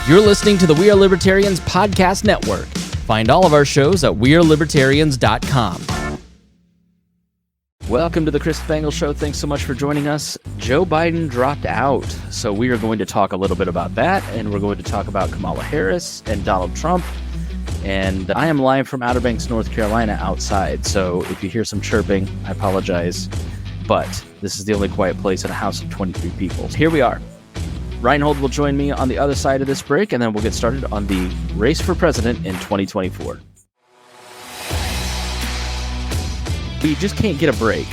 You're listening to the We Are Libertarians podcast network. Find all of our shows at wearelibertarians.com. Welcome to the Chris Spangle Show. Thanks so much for joining us. Joe Biden dropped out, so we are going to talk a little bit about that, and we're going to talk about Kamala Harris and Donald Trump. And I am live from Outer Banks, North Carolina, outside, so if you hear some chirping, I apologize, but this is the only quiet place in a house of 23 people. Here we are. Reinhold will join me on the other side of this break, and then we'll get started on the race for president in 2024. We just can't get a break.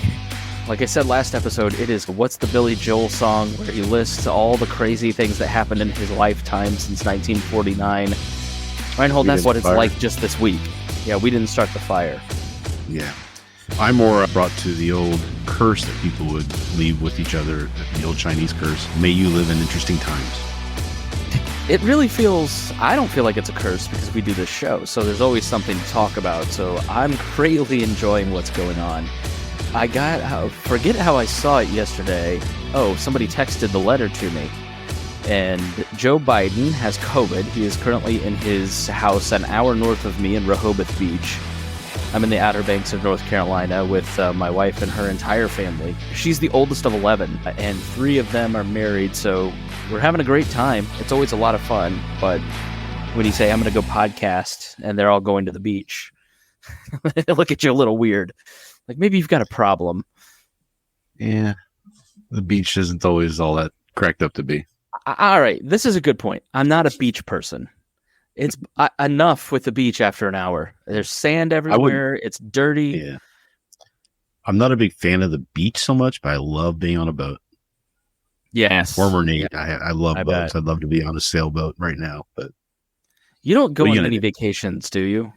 Like I said last episode, it is What's the Billy Joel Song, where he lists all the crazy things that happened in his lifetime since 1949. Reinhold, that's what it's like just this week. Yeah, we didn't start the fire. Yeah. I more brought to the old curse that people would leave with each other, the old Chinese curse. May you live in interesting times. It really feels, I don't feel like it's a curse because we do this show, so there's always something to talk about. So I'm greatly enjoying what's going on. Forget how I saw it yesterday. Oh, somebody texted the letter to me. And Joe Biden has COVID. He is currently in his house an hour north of me in Rehoboth Beach. I'm in the Outer Banks of North Carolina with my wife and her entire family. She's the oldest of 11, and 3 of them are married, so we're having a great time. It's always a lot of fun, but when you say, I'm going to go podcast, and they're all going to the beach, they look at you a little weird. Like, maybe you've got a problem. Yeah, the beach isn't always all that cracked up to be. All right, this is a good point. I'm not a beach person. It's enough with the beach after an hour. There's sand everywhere. It's dirty. Yeah. I'm not a big fan of the beach so much, but I love being on a boat. Yes. Former Navy. Yeah. I love boats. Bet. I'd love to be on a sailboat right now. But you don't go on any vacations, do you?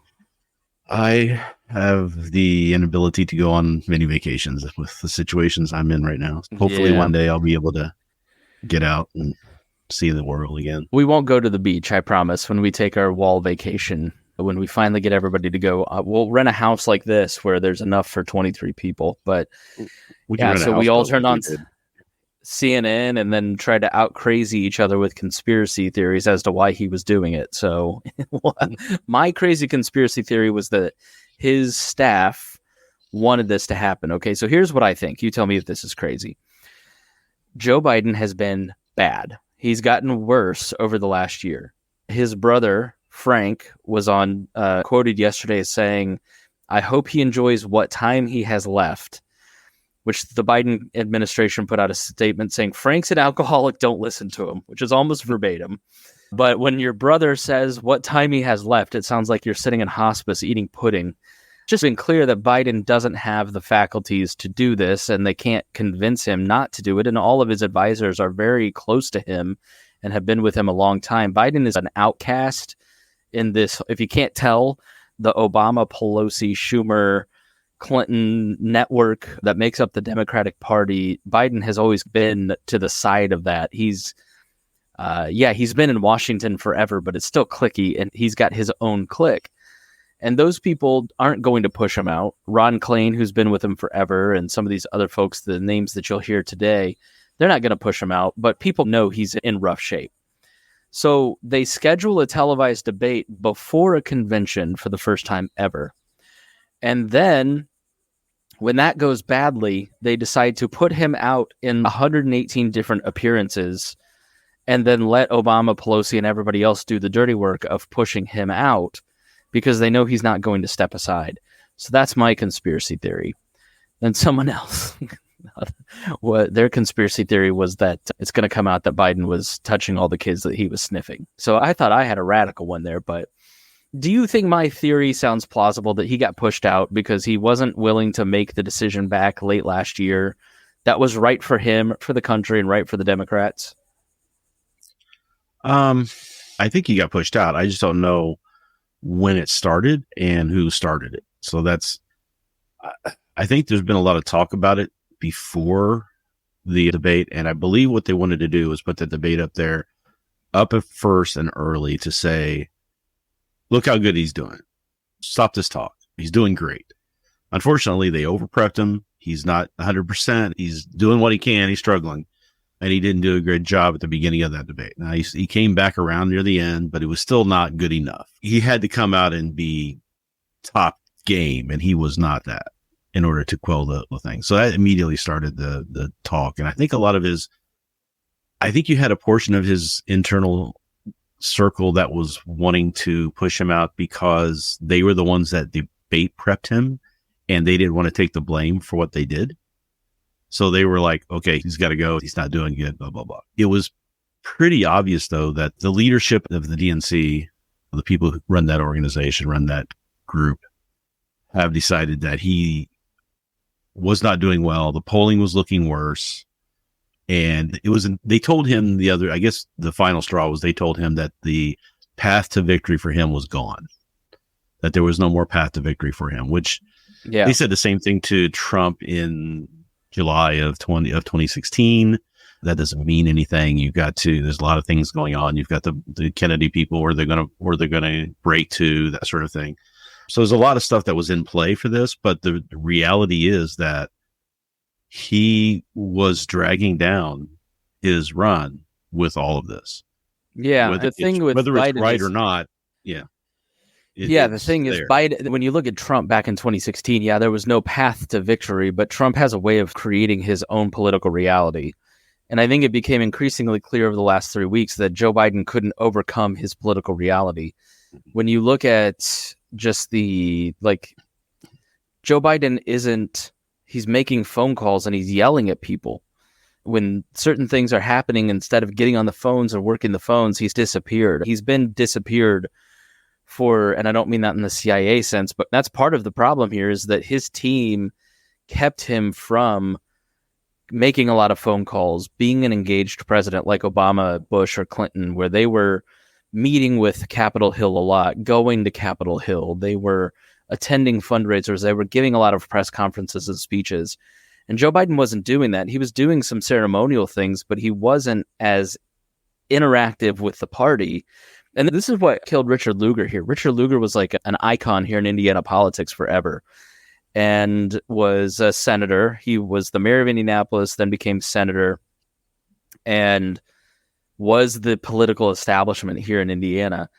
I have the inability to go on many vacations with the situations I'm in right now. Hopefully one day I'll be able to get out and see the world again. We won't go to the beach, I promise, when we take our wall vacation. When we finally get everybody to go, we'll rent a house like this where there's enough for 23 people. But so we all turned on CNN and then tried to out crazy each other with conspiracy theories as to why he was doing it. So my crazy conspiracy theory was that his staff wanted this to happen. Okay, so here's what I think. You tell me if this is crazy. Joe Biden has been bad. He's gotten worse over the last year. His brother, Frank, was on quoted yesterday as saying, I hope he enjoys what time he has left, which the Biden administration put out a statement saying, Frank's an alcoholic, don't listen to him, which is almost verbatim. But when your brother says what time he has left, it sounds like you're sitting in hospice eating pudding. Just been clear that Biden doesn't have the faculties to do this, and they can't convince him not to do it. And all of his advisors are very close to him and have been with him a long time. Biden is an outcast in this. If you can't tell, the Obama, Pelosi, Schumer, Clinton network that makes up the Democratic Party, Biden has always been to the side of that. He's been in Washington forever, but it's still cliquey, and he's got his own clique. And those people aren't going to push him out. Ron Klain, who's been with him forever, and some of these other folks, the names that you'll hear today, they're not going to push him out, but people know he's in rough shape. So they schedule a televised debate before a convention for the first time ever. And then when that goes badly, they decide to put him out in 118 different appearances and then let Obama, Pelosi, and everybody else do the dirty work of pushing him out, because they know he's not going to step aside. So that's my conspiracy theory. And someone else, their conspiracy theory was that it's going to come out that Biden was touching all the kids that he was sniffing. So I thought I had a radical one there. But do you think my theory sounds plausible, that he got pushed out because he wasn't willing to make the decision back late last year that was right for him, for the country, and right for the Democrats? I think he got pushed out. I just don't know when it started and who started it. So I think there's been a lot of talk about it before the debate. And I believe what they wanted to do was put the debate up there up at first and early to say, look how good he's doing. Stop this talk. He's doing great. Unfortunately, they over-prepped him. He's not 100%. He's doing what he can. He's struggling. and he didn't do a great job at the beginning of that debate. Now, he came back around near the end, but it was still not good enough. He had to come out and be top game, and he was not that in order to quell the thing. So that immediately started the talk. And I think I think you had a portion of his internal circle that was wanting to push him out because they were the ones that debate prepped him, and they didn't want to take the blame for what they did. So they were like, okay, he's got to go. He's not doing good, blah, blah, blah. It was pretty obvious, though, that the leadership of the DNC, the people who run that organization, run that group, have decided that he was not doing well. The polling was looking worse. And they told him I guess the final straw was they told him that the path to victory for him was gone, that there was no more path to victory for him, which they said the same thing to Trump in July of 2016. That doesn't mean anything. There's a lot of things going on. You've got the Kennedy people where they're going to break to, that sort of thing. So there's a lot of stuff that was in play for this, but the reality is that he was dragging down his run with all of this. Yeah. Whether it's right or not. Yeah. The thing is, Biden, when you look at Trump back in 2016, there was no path to victory, but Trump has a way of creating his own political reality. And I think it became increasingly clear over the last 3 weeks that Joe Biden couldn't overcome his political reality. When you look at just Joe Biden he's making phone calls and he's yelling at people. When certain things are happening, instead of getting on the phones or working the phones, he's disappeared. He's been disappeared and I don't mean that in the CIA sense, but that's part of the problem here, is that his team kept him from making a lot of phone calls, being an engaged president like Obama, Bush, or Clinton, where they were meeting with Capitol Hill a lot, going to Capitol Hill. They were attending fundraisers. They were giving a lot of press conferences and speeches. And Joe Biden wasn't doing that. He was doing some ceremonial things, but he wasn't as interactive with the party. And this is what killed Richard Lugar here. Richard Lugar was like an icon here in Indiana politics forever, and was a senator. He was the mayor of Indianapolis, then became senator, and was the political establishment here in Indiana,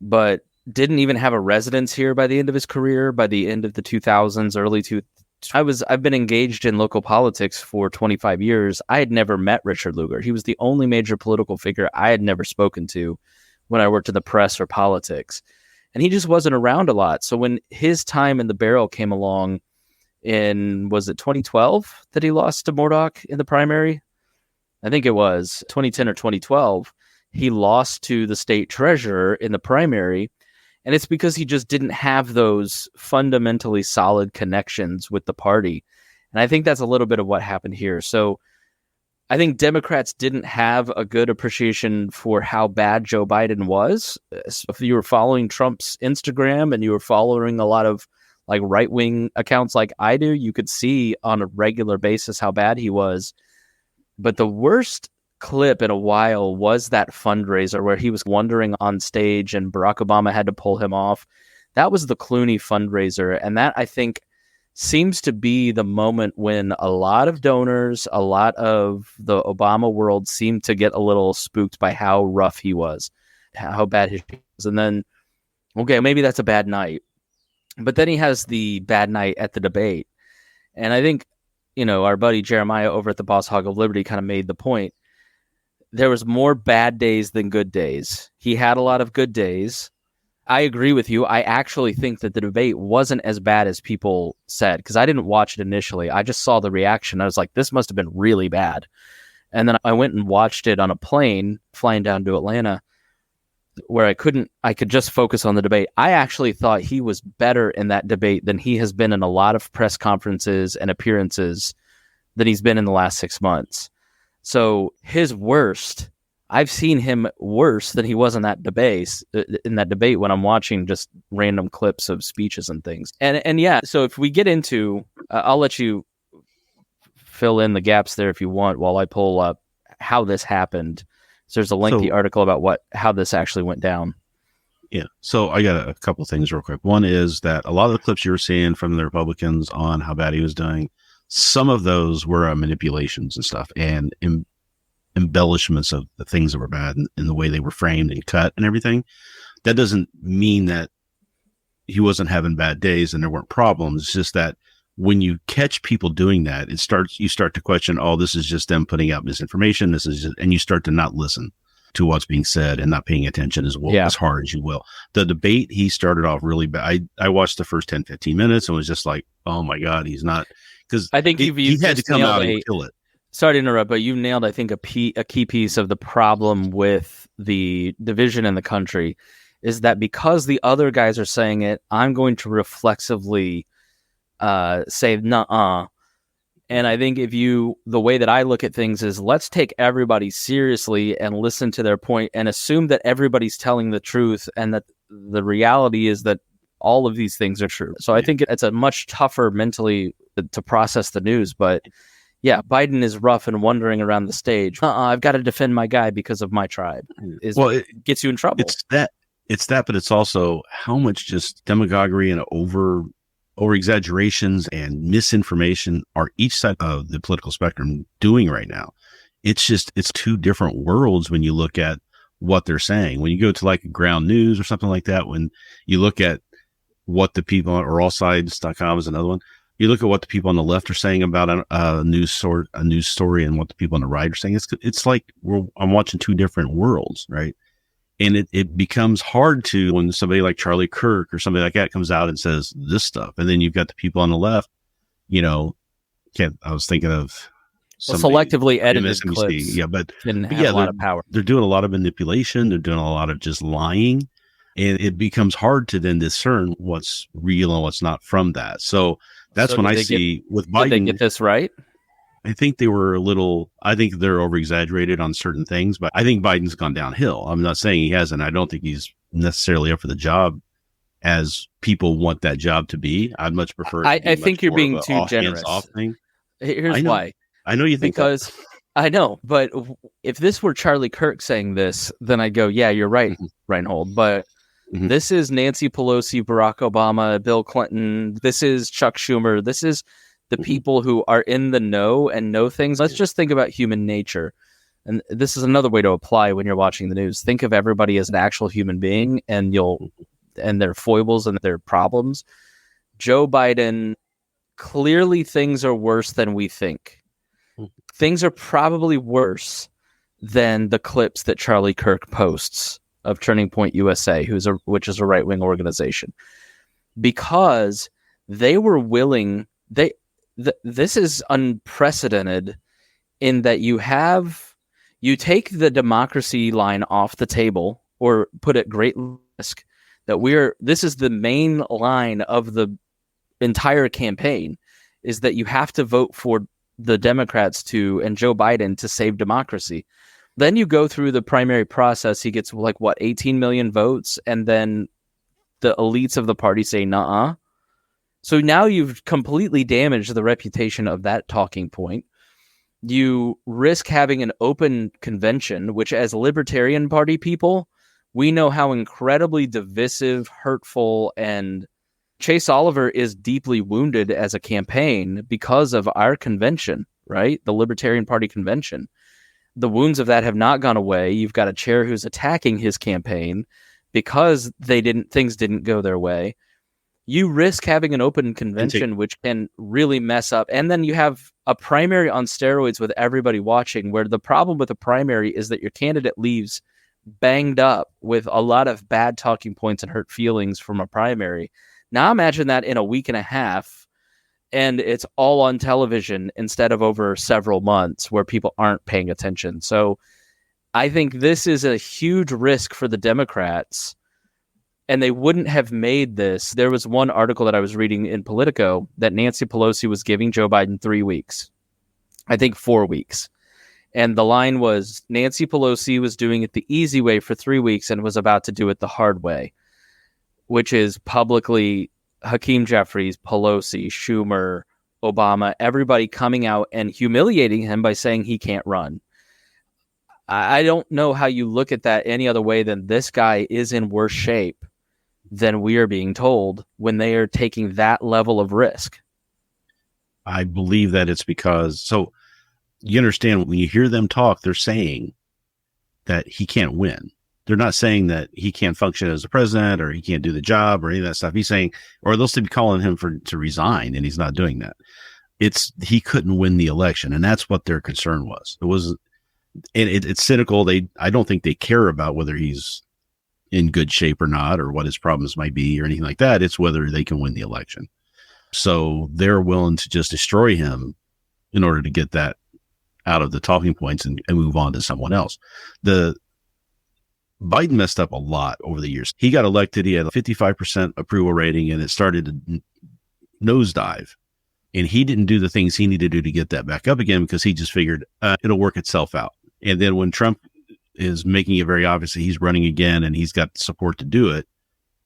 but didn't even have a residence here by the end of his career, by the end of the 2000s, I've been engaged in local politics for 25 years. I had never met Richard Lugar. He was the only major political figure I had never spoken to when I worked in the press or politics. And he just wasn't around a lot. So when his time in the barrel came along was it 2012 that he lost to Murdoch in the primary? I think it was 2010 or 2012. He lost to the state treasurer in the primary. And it's because he just didn't have those fundamentally solid connections with the party. And I think that's a little bit of what happened here. So I think Democrats didn't have a good appreciation for how bad Joe Biden was. If you were following Trump's Instagram and you were following a lot of like right-wing accounts like I do, you could see on a regular basis how bad he was. But the worst clip in a while was that fundraiser where he was wandering on stage and Barack Obama had to pull him off. That was the Clooney fundraiser. And that, I think, seems to be the moment when a lot of donors, a lot of the Obama world seemed to get a little spooked by how rough he was, how bad he was. And then, okay, maybe that's a bad night. But then he has the bad night at the debate. And I think, our buddy Jeremiah over at the Boss Hog of Liberty kind of made the point. There was more bad days than good days. He had a lot of good days. I agree with you. I actually think that the debate wasn't as bad as people said, because I didn't watch it initially. I just saw the reaction. I was like, this must have been really bad. And then I went and watched it on a plane flying down to Atlanta, where I could just focus on the debate. I actually thought he was better in that debate than he has been in a lot of press conferences and appearances than he's been in the last 6 months. So his worst, I've seen him worse than he was in that debate when I'm watching just random clips of speeches and things. And yeah, so if we get into, I'll let you fill in the gaps there if you want while I pull up how this happened. So there's a lengthy article about how this actually went down. Yeah. So I got a couple of things real quick. One is that a lot of the clips you were seeing from the Republicans on how bad he was doing, some of those were manipulations and stuff. And embellishments of the things that were bad in the way they were framed and cut and everything. That doesn't mean that he wasn't having bad days and there weren't problems. It's just that when you catch people doing that, you start to question, oh, this is just them putting out misinformation. And you start to not listen to what's being said and not paying attention as well, as hard as you will. The debate, he started off really bad. I watched the first 10, 15 minutes and was just like, oh my God, he's not, because I think he had to come out and kill it. Sorry to interrupt, but you nailed, I think, a key piece of the problem with the division in the country is that because the other guys are saying it, I'm going to reflexively say nuh-uh. And I think the way that I look at things is let's take everybody seriously and listen to their point and assume that everybody's telling the truth and that the reality is that all of these things are true. So I think it's a much tougher mentally to process the news. But yeah, Biden is rough and wandering around the stage. I've got to defend my guy because of my tribe. It gets you in trouble. It's that, but it's also how much just demagoguery and over exaggerations and misinformation are each side of the political spectrum doing right now. It's two different worlds when you look at what they're saying. When you go to like ground news or something like that, when you look at what the people, or allsides.com is another one, you look at what the people on the left are saying about a news story and what the people on the right are saying. It's like I'm watching two different worlds, right? And it becomes hard to, when somebody like Charlie Kirk or somebody like that comes out and says this stuff. And then you've got the people on the left, I was thinking of selectively edited clips. Yeah, but didn't have a lot of power. They're doing a lot of manipulation. They're doing a lot of just lying. And it becomes hard to then discern what's real and what's not from that. So that's when I see with Biden. Did they get this right? I think they're over exaggerated on certain things, but I think Biden's gone downhill. I'm not saying he hasn't. I don't think he's necessarily up for the job as people want that job to be. I'd much prefer. I think you're being too generous. Here's why. I know you think because I know, but if this were Charlie Kirk saying this, then I'd go, yeah, you're right, Reinhold. But this is Nancy Pelosi, Barack Obama, Bill Clinton. This is Chuck Schumer. This is the people who are in the know and know things. Let's just think about human nature. And this is another way to apply when you're watching the news. Think of everybody as an actual human being and their foibles and their problems. Joe Biden, clearly things are worse than we think. Things are probably worse than the clips that Charlie Kirk posts of Turning Point USA, which is a right-wing organization. Because they were willing... This is unprecedented in that you take the democracy line off the table or put at great risk that this is the main line of the entire campaign is that you have to vote for the Democrats and Joe Biden to save democracy. Then you go through the primary process. He gets 18 million votes. And then the elites of the party say, nuh-uh. So now you've completely damaged the reputation of that talking point. You risk having an open convention, which as Libertarian Party people, we know how incredibly divisive, hurtful, and Chase Oliver is deeply wounded as a campaign because of our convention, right? The Libertarian Party convention. The wounds of that have not gone away. You've got a chair who's attacking his campaign because things didn't go their way. You risk having an open convention, which can really mess up. And then you have a primary on steroids with everybody watching, where the problem with a primary is that your candidate leaves banged up with a lot of bad talking points and hurt feelings from a primary. Now imagine that in a week and a half, and it's all on television instead of over several months where people aren't paying attention. So I think this is a huge risk for the Democrats. And they wouldn't have made this. There was one article that I was reading in Politico that Nancy Pelosi was giving Joe Biden 3 weeks. I think 4 weeks. And the line was, Nancy Pelosi was doing it the easy way for 3 weeks and was about to do it the hard way, which is publicly Hakeem Jeffries, Pelosi, Schumer, Obama, everybody coming out and humiliating him by saying he can't run. I don't know how you look at that any other way than this guy is in worse shape than we are being told when they are taking that level of risk. I believe that it's because, you understand when you hear them talk, they're saying that he can't win. They're not saying that he can't function as a president or he can't do the job or any of that stuff. He's saying, or they'll still be calling him to resign, and he's not doing that. He couldn't win the election, and that's what their concern was. It's cynical. I don't think they care about whether he's in good shape or not, or what his problems might be or anything like that. It's whether they can win the election. So they're willing to just destroy him in order to get that out of the talking points and move on to someone else. Biden messed up a lot over the years. He got elected. He had a 55% approval rating, and it started to nosedive. And he didn't do the things he needed to do to get that back up again, because he just figured it'll work itself out. And then when Trump is making it very obvious that he's running again and he's got support to do it,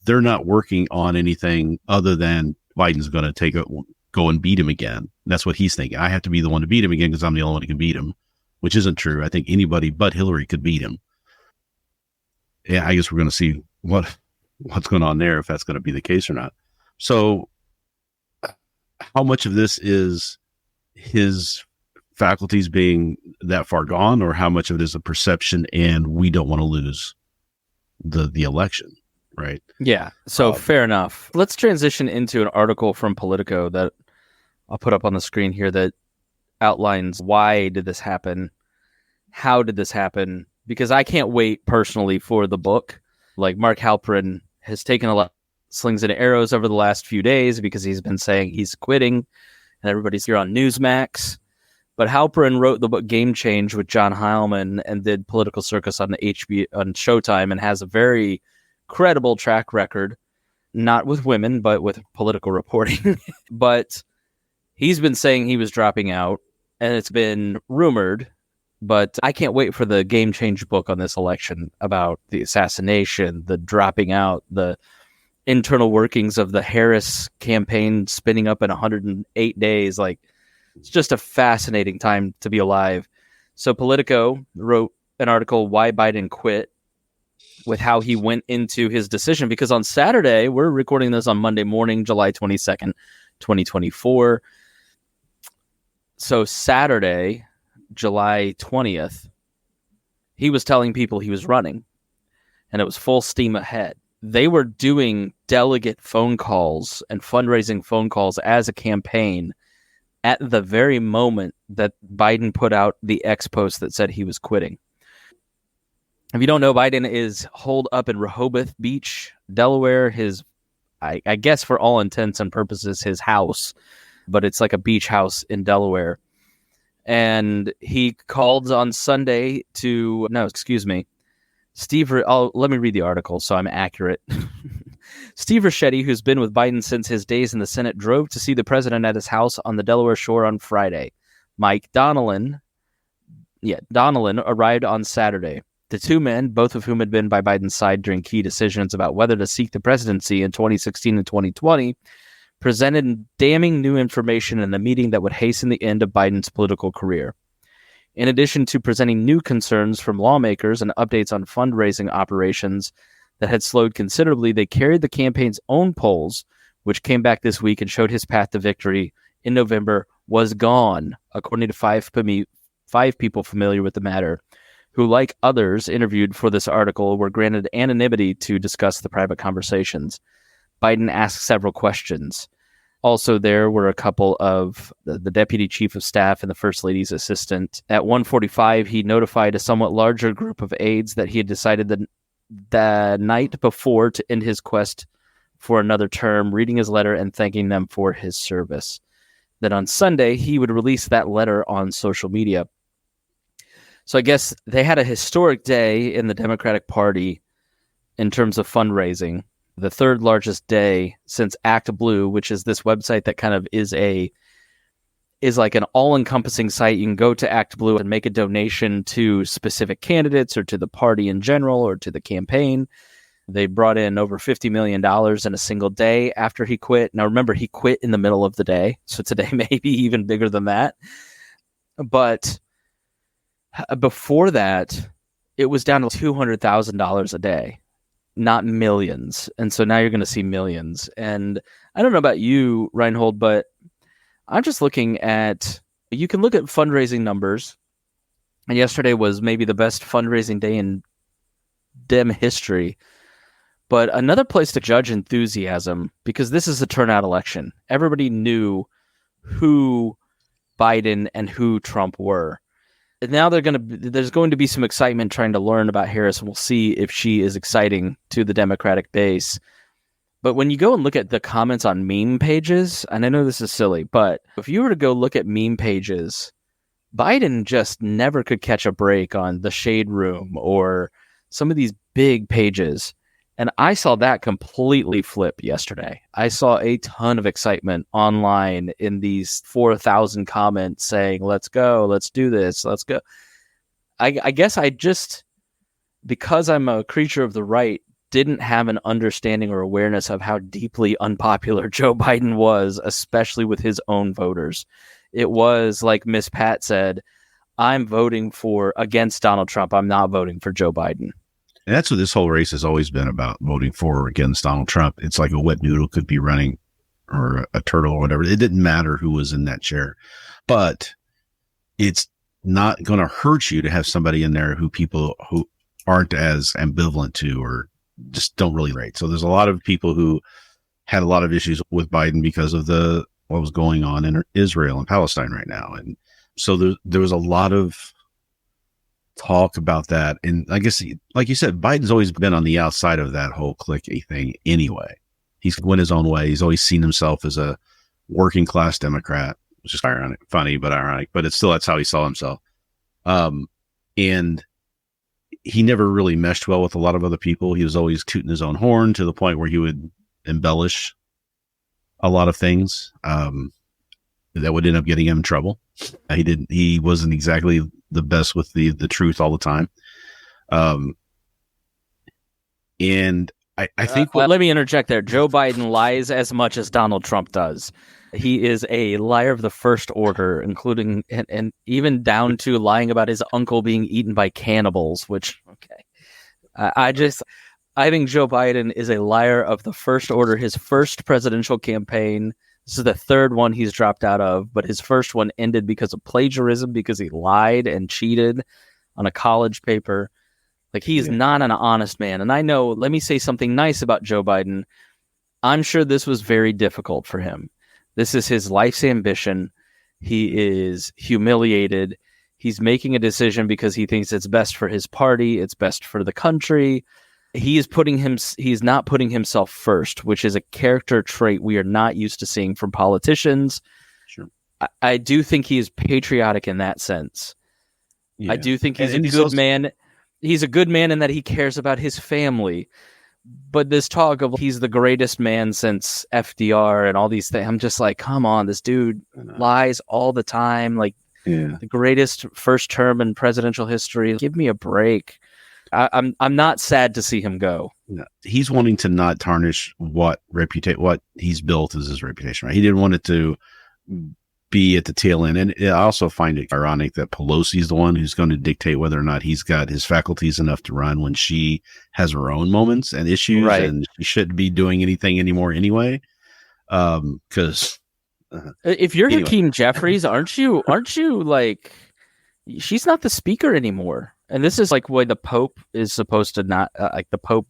they're not working on anything other than Biden's going to go and beat him again. That's what he's thinking. I have to be the one to beat him again because I'm the only one who can beat him, which isn't true. I think anybody but Hillary could beat him. Yeah, I guess we're going to see what's going on there, if that's going to be the case or not. So how much of this is his faculties being that far gone, or how much of it is a perception and we don't want to lose the election, right? Yeah, so fair enough. Let's transition into an article from Politico that I'll put up on the screen here that outlines why did this happen, how did this happen, because I can't wait personally for the book. Like, Mark Halperin has taken a lot of slings and arrows over the last few days because he's been saying he's quitting, and everybody's here on Newsmax. But Halperin wrote the book Game Change with John Heilman and did Political Circus on on Showtime, and has a very credible track record, not with women, but with political reporting. But he's been saying he was dropping out, and it's been rumored. But I can't wait for the Game Change book on this election, about the assassination, the dropping out, the internal workings of the Harris campaign spinning up in 108 days. Like, it's just a fascinating time to be alive. So Politico wrote an article, Why Biden Quit, with how he went into his decision. Because on Saturday, we're recording this on Monday morning, July 22nd, 2024. So Saturday, July 20th, he was telling people he was running, and it was full steam ahead. They were doing delegate phone calls and fundraising phone calls as a campaign at the very moment that Biden put out the X post that said he was quitting. If you don't know, Biden is holed up in Rehoboth Beach, Delaware. I guess for all intents and purposes, his house, but it's like a beach house in Delaware. And he called on Sunday let me read the article so I'm accurate. Steve Ricchetti, who's been with Biden since his days in the Senate, drove to see the president at his house on the Delaware shore on Friday. Mike Donnellan arrived on Saturday. The two men, both of whom had been by Biden's side during key decisions about whether to seek the presidency in 2016 and 2020, presented damning new information in a meeting that would hasten the end of Biden's political career. In addition to presenting new concerns from lawmakers and updates on fundraising operations that had slowed considerably, they carried the campaign's own polls, which came back this week and showed his path to victory in November was gone, according to five people familiar with the matter, who, like others interviewed for this article, were granted anonymity to discuss the private conversations. Biden asked several questions. Also, there were a couple of the deputy chief of staff and the first lady's assistant. At 1:45, he notified a somewhat larger group of aides that he had decided the night before to end his quest for another term, reading his letter and thanking them for his service. Then on Sunday, he would release that letter on social media. So I guess they had a historic day in the Democratic Party in terms of fundraising. The third largest day since Act Blue, which is this website that kind of is like an all-encompassing site. You can go to Act Blue and make a donation to specific candidates or to the party in general or to the campaign. They brought in over $50 million in a single day after he quit. Now, remember, he quit in the middle of the day, so today may be even bigger than that. But before that, it was down to $200,000 a day. Not millions. And so now you're going to see millions. And I don't know about you, Reinhold, but I'm just looking at You can look at fundraising numbers, and yesterday was maybe the best fundraising day in Dem history. But another place to judge enthusiasm, because this is a turnout election. Everybody knew who Biden and who Trump were. And now there's going to be some excitement trying to learn about Harris, and we'll see if she is exciting to the Democratic base. But when you go and look at the comments on meme pages, and I know this is silly, but if you were to go look at meme pages, Biden just never could catch a break on the Shade Room or some of these big pages. And I saw that completely flip yesterday. I saw a ton of excitement online in these 4,000 comments saying, let's go, let's do this, let's go. I guess I just, because I'm a creature of the right, didn't have an understanding or awareness of how deeply unpopular Joe Biden was, especially with his own voters. It was like Miss Pat said, I'm voting against Donald Trump. I'm not voting for Joe Biden. And that's what this whole race has always been about, voting for or against Donald Trump. It's like a wet noodle could be running, or a turtle or whatever. It didn't matter who was in that chair. But it's not going to hurt you to have somebody in there who people who aren't as ambivalent to or just don't really rate. So there's a lot of people who had a lot of issues with Biden because of what was going on in Israel and Palestine right now. And so there was a lot of talk about that. And I guess, like you said, Biden's always been on the outside of that whole cliquey thing anyway. He's went his own way. He's always seen himself as a working class Democrat, which is ironic, funny, but ironic, but it's still, that's how he saw himself. And he never really meshed well with a lot of other people. He was always tooting his own horn to the point where he would embellish a lot of things, that would end up getting him in trouble. He wasn't exactly the best with the truth all the time. And I think let me interject there. Joe Biden lies as much as Donald Trump does. He is a liar of the first order, including and even down to lying about his uncle being eaten by cannibals, which, okay. I think Joe Biden is a liar of the first order. His first presidential campaign, this is the third one he's dropped out of, but his first one ended because of plagiarism, because he lied and cheated on a college paper. Like, he is not an honest man. And I know, let me say something nice about Joe Biden. I'm sure this was very difficult for him. This is his life's ambition. He is humiliated. He's making a decision because he thinks it's best for his party. It's best for the country. He's not putting himself first, which is a character trait we are not used to seeing from politicians. Sure. I do think he is patriotic in that sense. Yeah. I do think he's a good man. He's a good man in that he cares about his family. But this talk of he's the greatest man since FDR and all these things, I'm just like, come on, this dude lies all the time. Like, the greatest first term in presidential history. Give me a break. I'm not sad to see him go. No. He's wanting to not tarnish what he's built as his reputation, right? He didn't want it to be at the tail end. And I also find it ironic that Pelosi's the one who's going to dictate whether or not he's got his faculties enough to run when she has her own moments and issues, right? And she shouldn't be doing anything anymore anyway. Because if you're Hakeem Jeffries, aren't you like, she's not the speaker anymore. And this is like why the Pope is supposed to not, like the Pope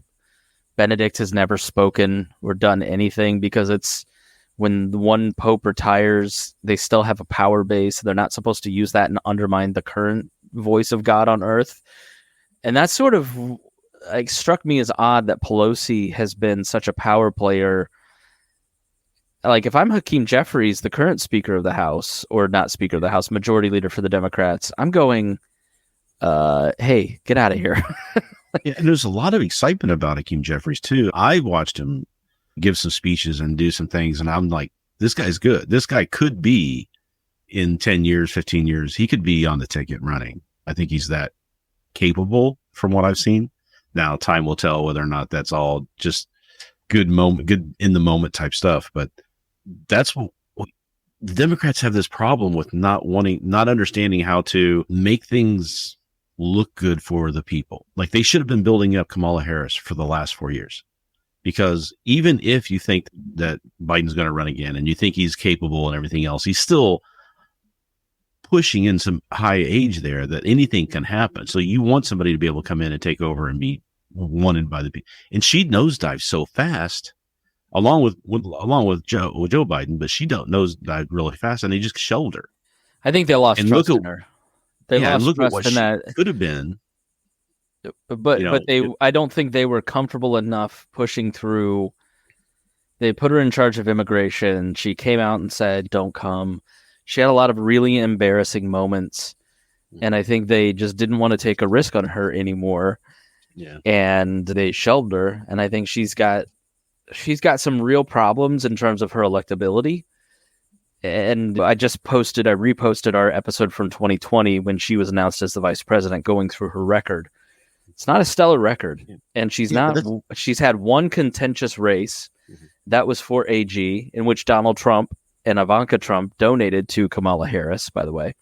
Benedict has never spoken or done anything, because it's when the one Pope retires, they still have a power base. They're not supposed to use that and undermine the current voice of God on earth. And that sort of like struck me as odd that Pelosi has been such a power player. Like, if I'm Hakeem Jeffries, the current Speaker of the House, or not Speaker of the House, Majority Leader for the Democrats, I'm going, hey, get out of here. Yeah, and there's a lot of excitement about Hakeem Jeffries too. I watched him give some speeches and do some things, and I'm like, this guy's good. This guy could be, in 10 years, 15 years, he could be on the ticket running. I think he's that capable from what I've seen. Now, time will tell whether or not that's all just good in the moment type stuff. But that's what the Democrats have, this problem with not understanding how to make things look good for the people. Like, they should have been building up Kamala Harris for the last 4 years. Because even if you think that Biden's going to run again and you think he's capable and everything else, he's still pushing in some high age there that anything can happen. So you want somebody to be able to come in and take over and be wanted by the people. And she nosedived so fast, along with Joe Biden, but she nosedived really fast, and they just shelved her. I think they lost trust in her. They lost trust in that. Could have been. But I don't think they were comfortable enough pushing through. They put her in charge of immigration. She came out and said, "Don't come." She had a lot of really embarrassing moments, and I think they just didn't want to take a risk on her anymore. Yeah, and they shelved her. And I think she's got some real problems in terms of her electability. And I reposted our episode from 2020 when she was announced as the vice president, going through her record. It's not a stellar record. And she's had one contentious race. Mm-hmm. That was for AG, in which Donald Trump and Ivanka Trump donated to Kamala Harris, by the way.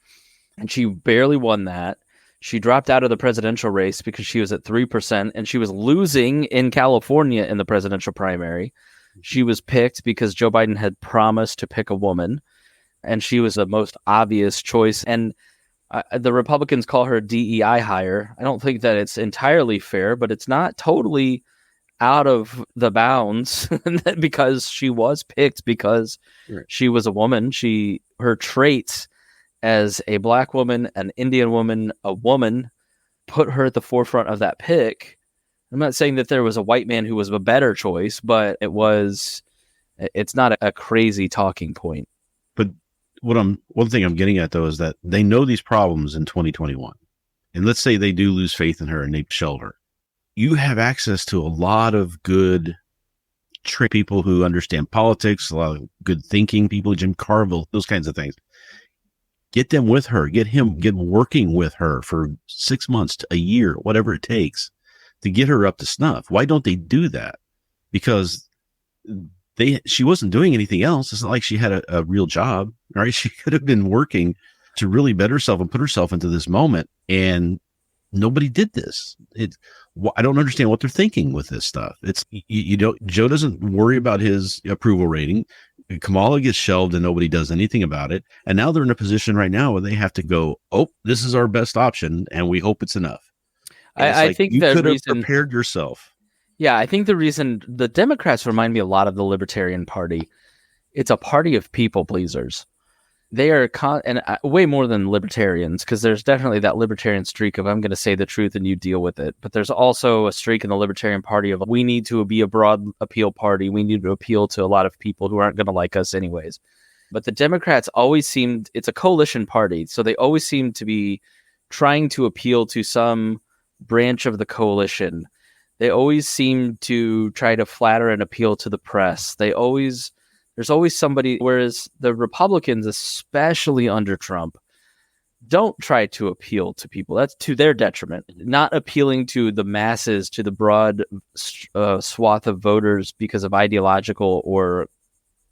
And she barely won that. She dropped out of the presidential race because she was at 3%, and she was losing in California in the presidential primary. She was picked because Joe Biden had promised to pick a woman, and she was the most obvious choice. And the Republicans call her a DEI hire. I don't think that it's entirely fair, but it's not totally out of the bounds because she was picked because she was a woman. Her traits as a Black woman, an Indian woman, a woman, put her at the forefront of that pick. I'm not saying that there was a white man who was a better choice, but it's not a crazy talking point. But one thing I'm getting at, though, is that they know these problems in 2021. And let's say they do lose faith in her and they shelve her. You have access to a lot of good people who understand politics, a lot of good thinking people, Jim Carville, those kinds of things. Get them with her, get working with her for 6 months to a year, whatever it takes to get her up to snuff. Why don't they do that? Because she wasn't doing anything else. It's not like she had a real job, right? She could have been working to really better herself and put herself into this moment. And nobody did this. I don't understand what they're thinking with this stuff. Joe doesn't worry about his approval rating. Kamala gets shelved and nobody does anything about it. And now they're in a position right now where they have to go, oh, this is our best option, and we hope it's enough. I think you could have prepared yourself. Yeah, I think the reason the Democrats remind me a lot of the Libertarian Party. It's a party of people pleasers. They are way more than libertarians, because there's definitely that libertarian streak of I'm going to say the truth and you deal with it. But there's also a streak in the Libertarian Party of we need to be a broad appeal party. We need to appeal to a lot of people who aren't going to like us anyways. But the Democrats it's a coalition party. So they always seem to be trying to appeal to some branch of the coalition. They always seem to try to flatter and appeal to the press. There's always somebody, whereas the Republicans, especially under Trump, don't try to appeal to people. That's to their detriment. Not appealing to the masses, to the broad swath of voters because of ideological or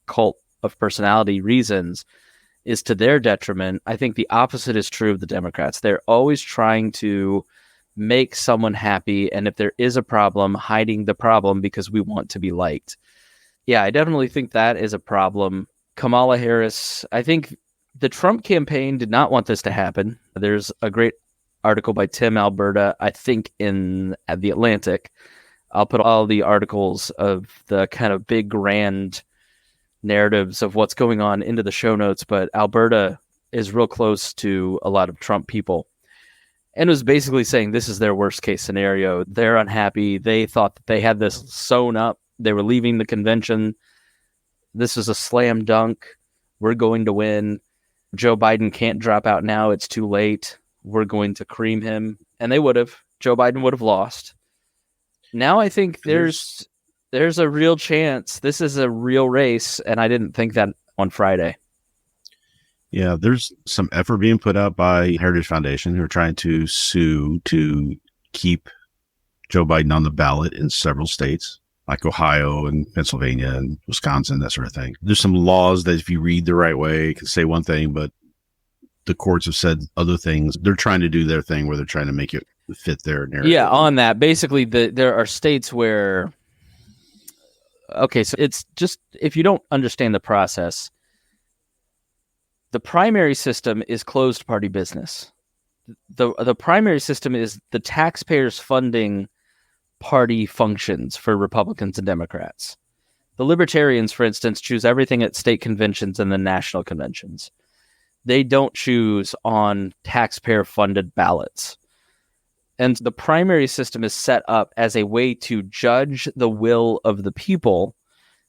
cult of personality reasons is to their detriment. I think the opposite is true of the Democrats. They're always trying to make someone happy, and if there is a problem, hiding the problem because we want to be liked. Yeah, I definitely think that is a problem. Kamala Harris, I think the Trump campaign did not want this to happen. There's a great article by Tim Alberta, I think, at The Atlantic. I'll put all the articles of the kind of big grand narratives of what's going on into the show notes, but Alberta is real close to a lot of Trump people. And was basically saying this is their worst case scenario. They're unhappy. They thought that they had this sewn up. They were leaving the convention. This is a slam dunk. We're going to win. Joe Biden can't drop out now. It's too late. We're going to cream him. And they would have. Joe Biden would have lost. Now I think there's a real chance. This is a real race. And I didn't think that on Friday. Yeah, there's some effort being put out by Heritage Foundation who are trying to sue to keep Joe Biden on the ballot in several states, like Ohio and Pennsylvania and Wisconsin, that sort of thing. There's some laws that if you read the right way, can say one thing, but the courts have said other things. They're trying to do their thing where they're trying to make it fit their narrative. Yeah, on that, basically, there are states where, okay, so it's just, if you don't understand the process, The primary system is closed party business. The primary system is the taxpayers funding party functions for Republicans and Democrats. The Libertarians, for instance, choose everything at state conventions and the national conventions. They don't choose on taxpayer-funded ballots. And the primary system is set up as a way to judge the will of the people,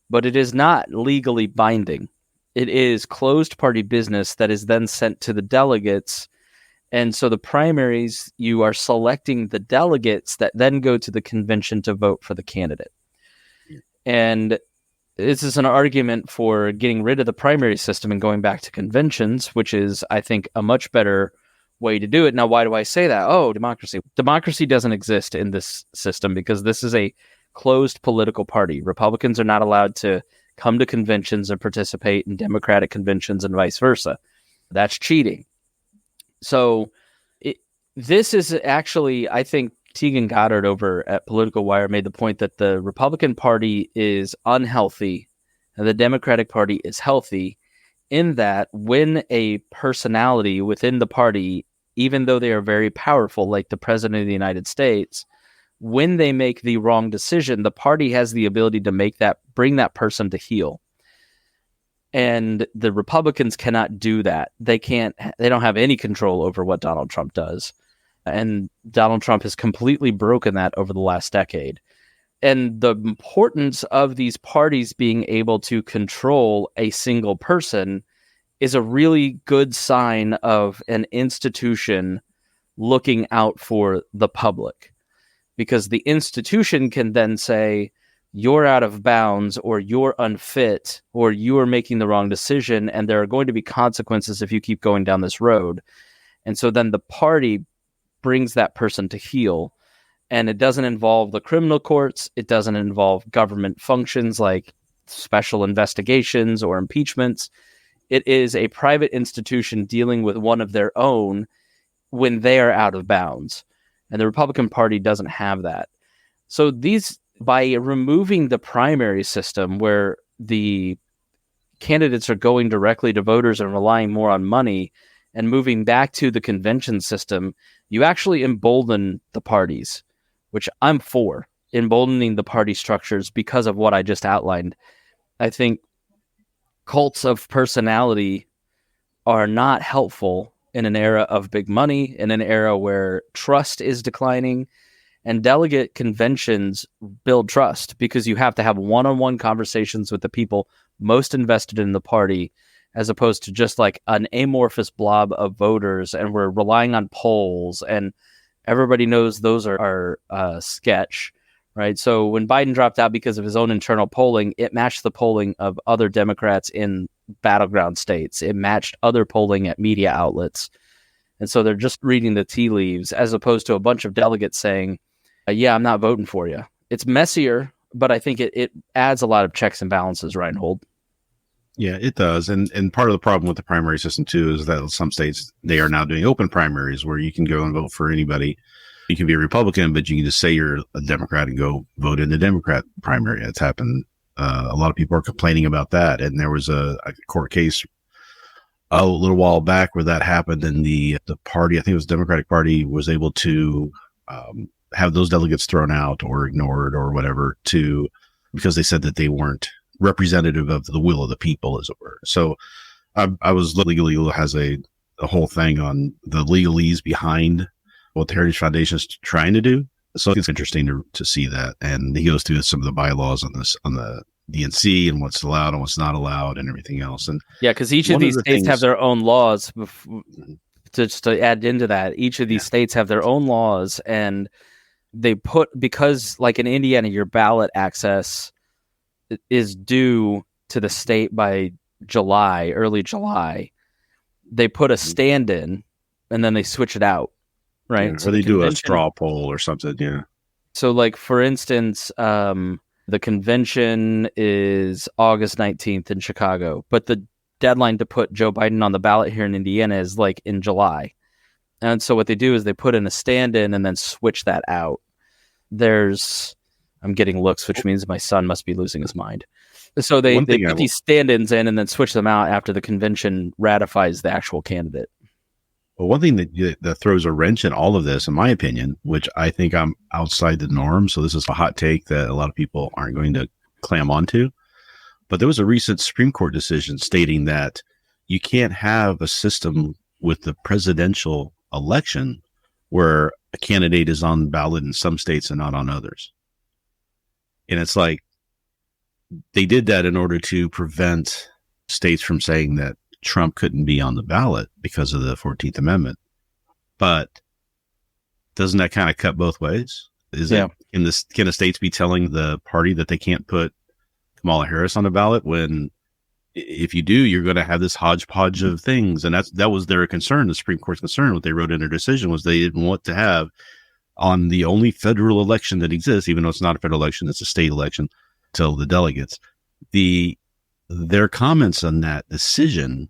but it is not legally binding. It is closed party business that is then sent to the delegates. And so the primaries, you are selecting the delegates that then go to the convention to vote for the candidate. And this is an argument for getting rid of the primary system and going back to conventions, which is, I think, a much better way to do it. Now, why do I say that? Oh, democracy. Democracy doesn't exist in this system because this is a closed political party. Republicans are not allowed to come to conventions and participate in Democratic conventions and vice versa. That's cheating. So this is actually, I think, Tegan Goddard over at Political Wire made the point that the Republican Party is unhealthy and the Democratic Party is healthy, in that when a personality within the party, even though they are very powerful, like the President of the United States, when they make the wrong decision, the party has the ability to bring that person to heel. And the Republicans cannot do that. They don't have any control over what Donald Trump does. And Donald Trump has completely broken that over the last decade. And the importance of these parties being able to control a single person is a really good sign of an institution looking out for the public. Because the institution can then say, you're out of bounds, or you're unfit, or you are making the wrong decision, and there are going to be consequences if you keep going down this road. And so then the party brings that person to heel, and it doesn't involve the criminal courts. It doesn't involve government functions like special investigations or impeachments. It is a private institution dealing with one of their own when they are out of bounds. And the Republican Party doesn't have that. So by removing the primary system where the candidates are going directly to voters and relying more on money and moving back to the convention system, you actually embolden the parties, which I'm for, emboldening the party structures because of what I just outlined. I think cults of personality are not helpful in an era of big money, in an era where trust is declining, and delegate conventions build trust because you have to have one-on-one conversations with the people most invested in the party, as opposed to just like an amorphous blob of voters, and we're relying on polls, and everybody knows those are sketch, right? So when Biden dropped out because of his own internal polling, it matched the polling of other Democrats in battleground states. It matched other polling at media outlets. And so they're just reading the tea leaves, as opposed to a bunch of delegates saying, yeah, I'm not voting for you. It's messier, but I think it adds a lot of checks and balances, Reinhold. Yeah, it does. And part of the problem with the primary system, too, is that some states, they are now doing open primaries where you can go and vote for anybody. You can be a Republican, but you can just say you're a Democrat and go vote in the Democrat primary. It's happened. A lot of people are complaining about that. And there was a court case a little while back where that happened. And the party, I think it was the Democratic Party, was able to have those delegates thrown out or ignored or whatever because they said that they weren't representative of the will of the people, as it were. So I was Legally has a whole thing on the legalese behind what the Heritage Foundation is trying to do. So it's interesting to see that. And he goes through some of the bylaws on the DNC and what's allowed and what's not allowed and everything else. And yeah, because each of these states have their own laws. Just to add into that, each of these states have their own laws, and they because like in Indiana, your ballot access is due to the state by early July. They put a stand-in and then they switch it out, right? Yeah, so they do a straw poll or something, yeah. So like, for instance, the convention is August 19th in Chicago, but the deadline to put Joe Biden on the ballot here in Indiana is like in July. And so what they do is they put in a stand-in and then switch that out. There's I'm getting looks, which means my son must be losing his mind. So they put these stand-ins in and then switch them out after the convention ratifies the actual candidate. Well, one thing that throws a wrench in all of this, in my opinion, which I think I'm outside the norm, so this is a hot take that a lot of people aren't going to clam onto, but there was a recent Supreme Court decision stating that you can't have a system with the presidential election where a candidate is on the ballot in some states and not on others. And it's like they did that in order to prevent states from saying that Trump couldn't be on the ballot because of the 14th Amendment. But doesn't that kind of cut both ways? Can the states be telling the party that they can't put Kamala Harris on the ballot when if you do, you're going to have this hodgepodge of things? And that was their concern. The Supreme Court's concern, what they wrote in their decision was they didn't want to have on the only federal election that exists, even though it's not a federal election, it's a state election, tell the delegates. Their comments on that decision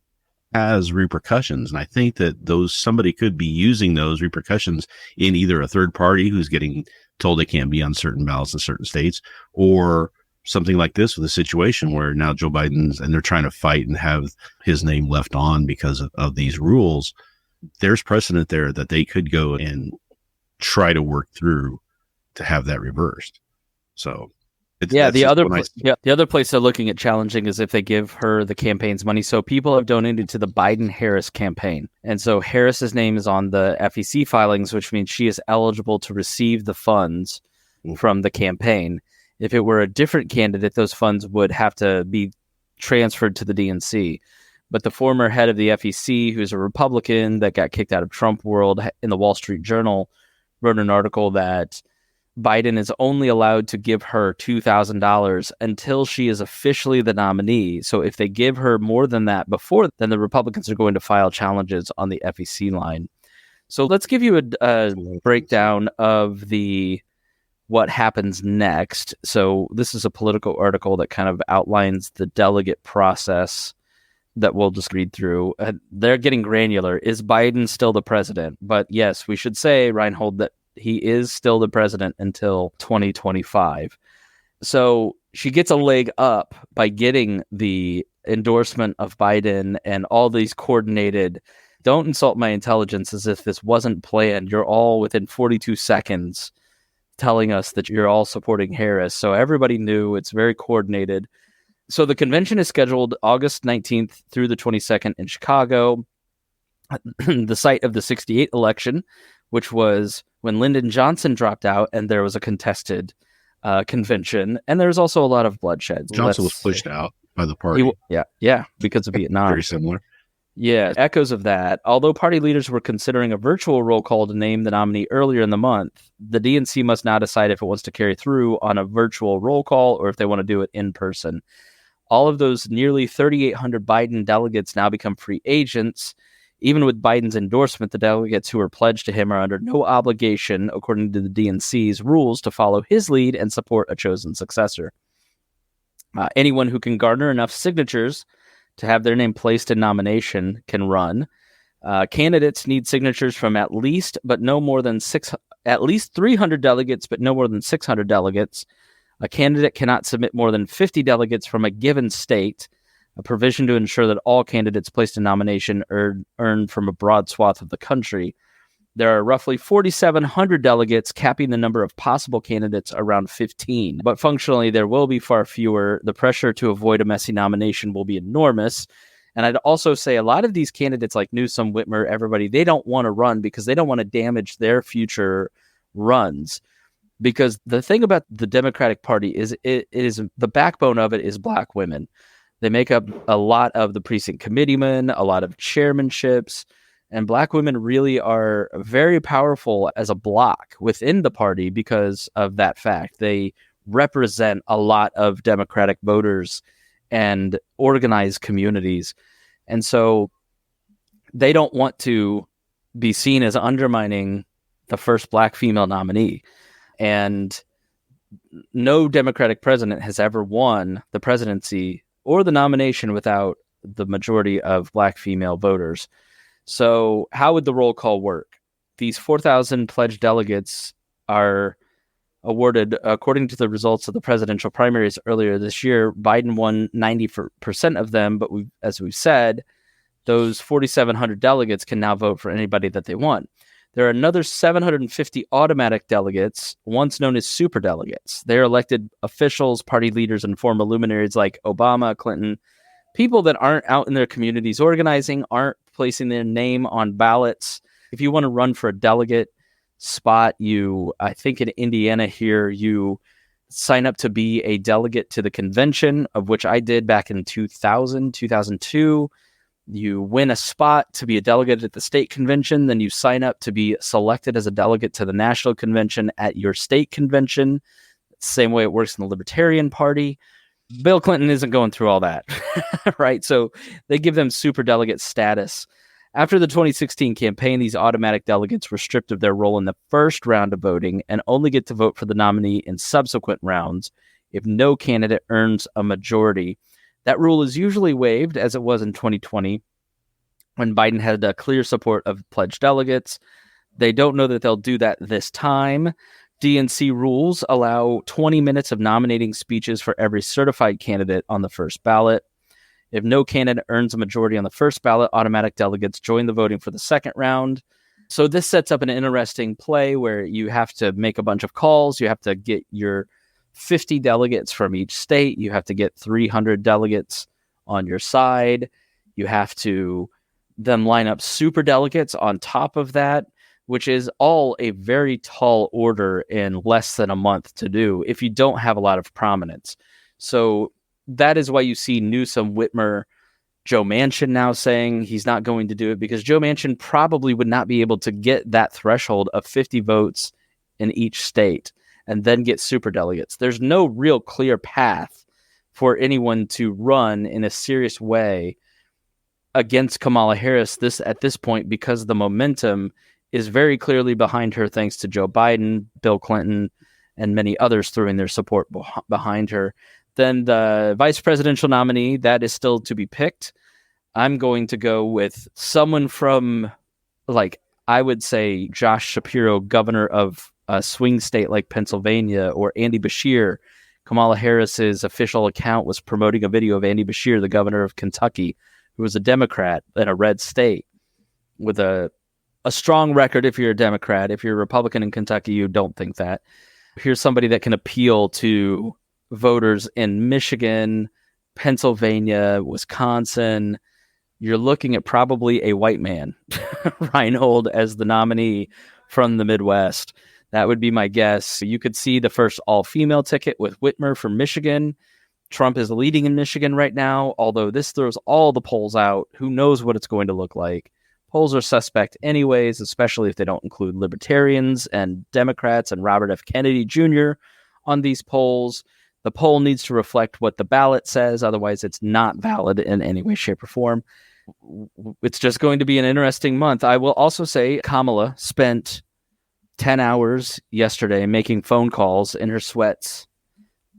has repercussions. And I think that somebody could be using those repercussions in either a third party who's getting told they can't be on certain ballots in certain states, or something like this with a situation where now Joe Biden's and they're trying to fight and have his name left on because of these rules. There's precedent there that they could go and try to work through to have that reversed. So the other place they're looking at challenging is if they give her the campaign's money. So people have donated to the Biden-Harris campaign. And so Harris's name is on the FEC filings, which means she is eligible to receive the funds from the campaign. If it were a different candidate, those funds would have to be transferred to the DNC. But the former head of the FEC, who's a Republican that got kicked out of Trump world, in the Wall Street Journal, wrote an article that Biden is only allowed to give her $2,000 until she is officially the nominee. So if they give her more than that before, then the Republicans are going to file challenges on the FEC line. So let's give you a breakdown of what happens next. So this is a Politico article that kind of outlines the delegate process that we'll just read through. They're getting granular. Is Biden still the president? But yes, we should say, Reinhold, that he is still the president until 2025. So she gets a leg up by getting the endorsement of Biden and all these coordinated, don't insult my intelligence as if this wasn't planned. You're all within 42 seconds telling us that you're all supporting Harris. So everybody knew. It's very coordinated. So the convention is scheduled August 19th through the 22nd in Chicago, the site of the 68 election, which was when Lyndon Johnson dropped out and there was a contested convention. And there was also a lot of bloodshed. Johnson was pushed out by the party. Because of Vietnam. Very similar. Yeah, echoes of that. Although party leaders were considering a virtual roll call to name the nominee earlier in the month, the DNC must now decide if it wants to carry through on a virtual roll call or if they want to do it in person. All of those nearly 3,800 Biden delegates now become free agents. Even with Biden's endorsement, the delegates who are pledged to him are under no obligation, according to the DNC's rules, to follow his lead and support a chosen successor. Anyone who can garner enough signatures to have their name placed in nomination can run. Candidates need signatures from at least 300 delegates, but no more than 600 delegates. A candidate cannot submit more than 50 delegates from a given state, a provision to ensure that all candidates placed in nomination earn from a broad swath of the country. There are roughly 4,700 delegates, capping the number of possible candidates around 15. But functionally, there will be far fewer. The pressure to avoid a messy nomination will be enormous. And I'd also say a lot of these candidates like Newsom, Whitmer, everybody, they don't want to run because they don't want to damage their future runs. Because the thing about the Democratic Party is it is the backbone of it is black women. They make up a lot of the precinct committeemen, a lot of chairmanships, and black women really are very powerful as a bloc within the party because of that fact. They represent a lot of Democratic voters and organized communities. And so they don't want to be seen as undermining the first black female nominee. And no Democratic president has ever won the presidency or the nomination without the majority of black female voters. So how would the roll call work? These 4,000 pledged delegates are awarded. According to the results of the presidential primaries earlier this year, Biden won 90% of them. But as we've said, those 4,700 delegates can now vote for anybody that they want. There are another 750 automatic delegates, once known as superdelegates. They're elected officials, party leaders, and former luminaries like Obama, Clinton, people that aren't out in their communities organizing, aren't placing their name on ballots. If you want to run for a delegate spot, I think in Indiana here, you sign up to be a delegate to the convention, of which I did back in 2002. You win a spot to be a delegate at the state convention, then you sign up to be selected as a delegate to the national convention at your state convention. Same way it works in the Libertarian Party. Bill Clinton isn't going through all that, right? So they give them superdelegate status. After the 2016 campaign, these automatic delegates were stripped of their role in the first round of voting and only get to vote for the nominee in subsequent rounds if no candidate earns a majority. That rule is usually waived, as it was in 2020, when Biden had a clear support of pledged delegates. They don't know that they'll do that this time. DNC rules allow 20 minutes of nominating speeches for every certified candidate on the first ballot. If no candidate earns a majority on the first ballot, automatic delegates join the voting for the second round. So this sets up an interesting play where you have to make a bunch of calls. You have to get your 50 delegates from each state. You have to get 300 delegates on your side. You have to then line up super delegates on top of that, which is all a very tall order in less than a month to do if you don't have a lot of prominence. So that is why you see Newsom, Whitmer, Joe Manchin now saying he's not going to do it, because Joe Manchin probably would not be able to get that threshold of 50 votes in each state and then get superdelegates. There's no real clear path for anyone to run in a serious way against Kamala Harris at this point, because the momentum is very clearly behind her, thanks to Joe Biden, Bill Clinton, and many others throwing their support behind her. Then the vice presidential nominee, that is still to be picked. I'm going to go with someone from, I would say Josh Shapiro, governor of a swing state like Pennsylvania, or Andy Beshear. Kamala Harris's official account was promoting a video of Andy Beshear, the governor of Kentucky, who was a Democrat in a red state with a strong record. If you're a Democrat, if you're a Republican in Kentucky, you don't think that. Here's somebody that can appeal to voters in Michigan, Pennsylvania, Wisconsin. You're looking at probably a white man, Reinhold, as the nominee from the Midwest. That would be my guess. You could see the first all-female ticket with Whitmer from Michigan. Trump is leading in Michigan right now, although this throws all the polls out. Who knows what it's going to look like? Polls are suspect anyways, especially if they don't include Libertarians and Democrats and Robert F. Kennedy Jr. on these polls. The poll needs to reflect what the ballot says. Otherwise, it's not valid in any way, shape, or form. It's just going to be an interesting month. I will also say Kamala spent 10 hours yesterday making phone calls in her sweats,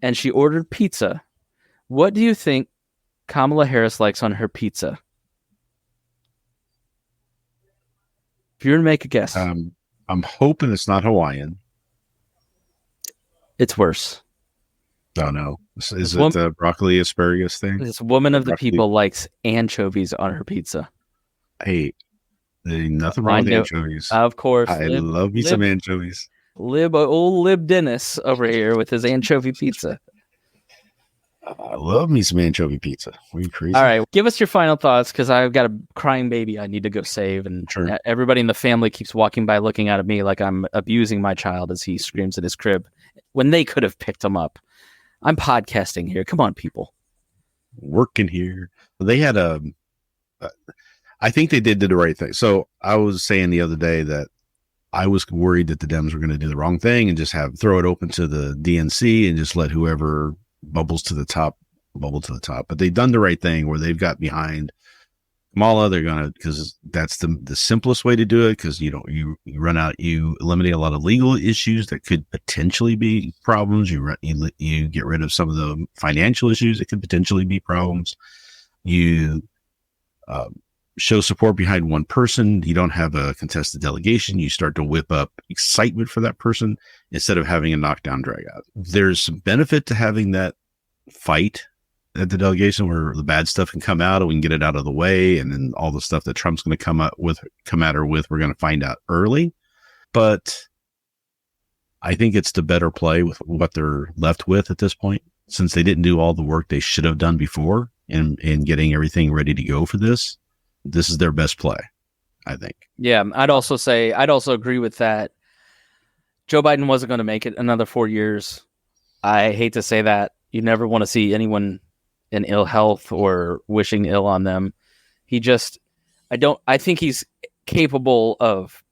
and she ordered pizza. What do you think Kamala Harris likes on her pizza? If you were to make a guess. I'm hoping it's not Hawaiian. It's worse. Oh, no. Is it the broccoli asparagus thing? This woman of the people likes anchovies on her pizza. Hey, nothing wrong with anchovies. Of course. I love me some anchovies. Old Lib Dennis over here with his anchovy pizza. I love me some anchovy pizza. Are you crazy? All right, give us your final thoughts, because I've got a crying baby I need to go save, and sure. Everybody in the family keeps walking by looking at me like I'm abusing my child as he screams at his crib when they could have picked him up. I'm podcasting here. Come on, people. Working here. They had I think they did the right thing. So I was saying the other day that I was worried that the Dems were going to do the wrong thing and just throw it open to the DNC and just let whoever bubble to the top. But they've done the right thing where they've got behind Kamala. They're going to, because that's the simplest way to do it, because you eliminate a lot of legal issues that could potentially be problems. You get rid of some of the financial issues that could potentially be problems. You show support behind one person, you don't have a contested delegation, you start to whip up excitement for that person instead of having a knockdown drag out. There's some benefit to having that fight at the delegation where the bad stuff can come out and we can get it out of the way. And then all the stuff that Trump's going to come at her with, we're going to find out early. But I think it's the better play with what they're left with at this point, since they didn't do all the work they should have done before in getting everything ready to go for this. This is their best play, I think. Yeah, I'd also agree with that. Joe Biden wasn't going to make it another 4 years. I hate to say that. You never want to see anyone in ill health or wishing ill on them. I think he's capable of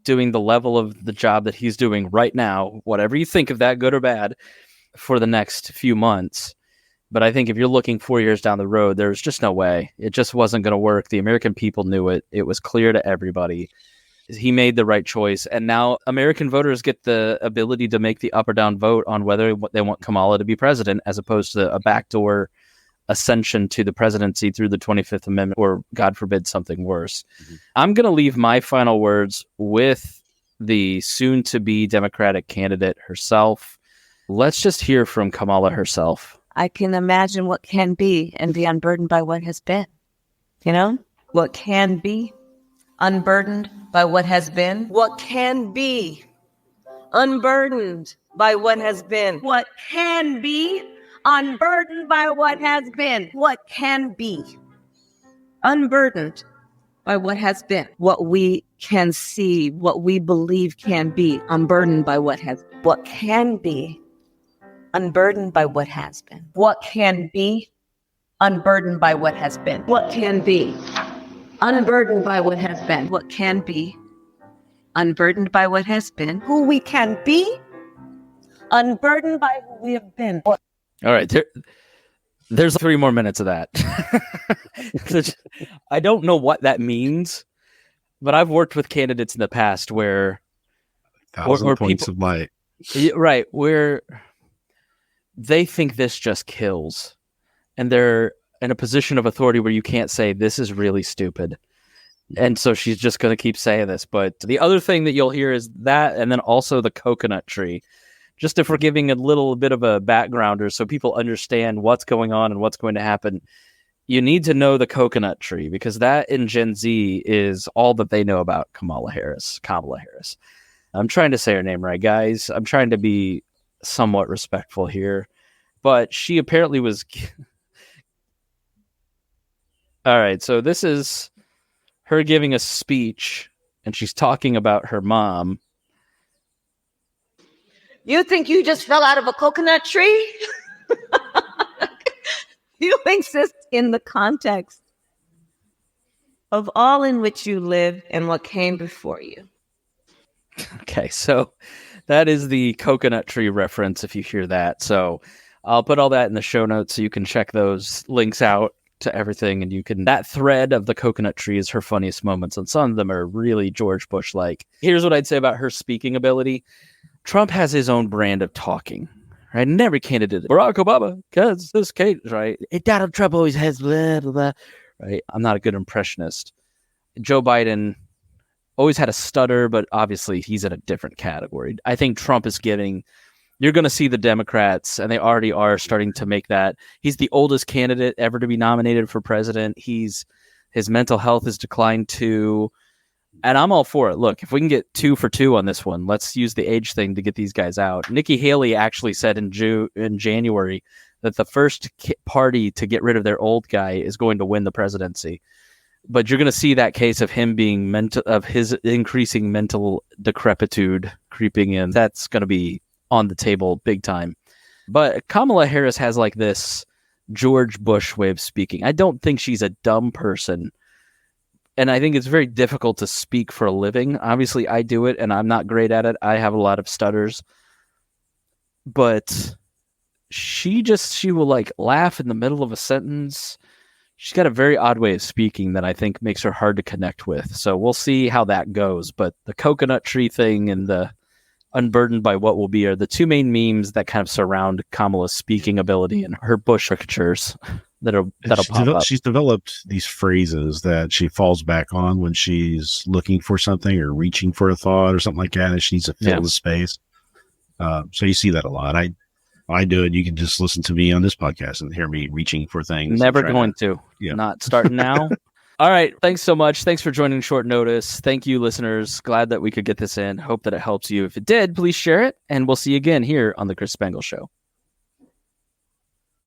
doing the level of the job that he's doing right now, whatever you think of that, good or bad, for the next few months. But I think if you're looking 4 years down the road, there's just no way. It just wasn't going to work. The American people knew it. It was clear to everybody. He made the right choice. And now American voters get the ability to make the up or down vote on whether they want Kamala to be president, as opposed to a backdoor ascension to the presidency through the 25th Amendment, or God forbid something worse. Mm-hmm. I'm going to leave my final words with the soon-to-be Democratic candidate herself. Let's just hear from Kamala herself. I can imagine what can be and be unburdened by what has been. You know, what can be unburdened by what has been. What can be unburdened by what has been. What can be unburdened by what has been. What can be unburdened by what has been. What we can see, what we believe can be unburdened by what can be unburdened by what has been. What can be unburdened by what has been. What can be unburdened by what has been. What can be unburdened by what has been. Who we can be unburdened by who we have been. All right, there's 3 more minutes of that. I don't know what that means, but I've worked with candidates in the past where 1,000 points of light. Right, where they think this just kills, and they're in a position of authority where you can't say this is really stupid. And so she's just going to keep saying this. But the other thing that you'll hear is that, and then also the coconut tree. Just if we're giving a little bit of a backgrounder so people understand what's going on and what's going to happen, you need to know the coconut tree, because that in Gen Z is all that they know about Kamala Harris. I'm trying to say her name right, guys. I'm trying to be somewhat respectful here. But she apparently was... All right, so this is her giving a speech, and she's talking about her mom. You think you just fell out of a coconut tree? You exist in the context of all in which you live and what came before you. Okay, so that is the coconut tree reference, if you hear that. So I'll put all that in the show notes so you can check those links out to everything, and you can, that thread of the coconut tree is her funniest moments, and some of them are really George Bush like. Here's what I'd say about her speaking ability. Trump has his own brand of talking, right? And every candidate, Barack Obama, because this case, right? Donald Trump always has blah, blah, blah, right? I'm not a good impressionist. Joe Biden always had a stutter, but obviously he's in a different category. I think Trump is getting, you're going to see the Democrats, and they already are starting to make that. He's the oldest candidate ever to be nominated for president. His mental health has declined too. And I'm all for it. Look, if we can get 2 for 2 on this one, let's use the age thing to get these guys out. Nikki Haley actually said in January that the first party to get rid of their old guy is going to win the presidency. But you're going to see that case of him being his increasing mental decrepitude creeping in. That's going to be on the table big time. But Kamala Harris has like this George Bush way of speaking. I don't think she's a dumb person. And I think it's very difficult to speak for a living. Obviously, I do it, and I'm not great at it. I have a lot of stutters. But she will like laugh in the middle of a sentence. She's got a very odd way of speaking that I think makes her hard to connect with. So we'll see how that goes. But the coconut tree thing and the unburdened by what will be are the 2 main memes that kind of surround Kamala's speaking ability and her Bush caricatures. that'll pop up. She's developed these phrases that she falls back on when she's looking for something or reaching for a thought or something like that, and she needs to fill the space. So you see that a lot. I do it. You can just listen to me on this podcast and hear me reaching for things. Never going to. Not starting now. All right. Thanks so much. Thanks for joining short notice. Thank you, listeners. Glad that we could get this in. Hope that it helps you. If it did, please share it. And we'll see you again here on The Chris Spangle Show.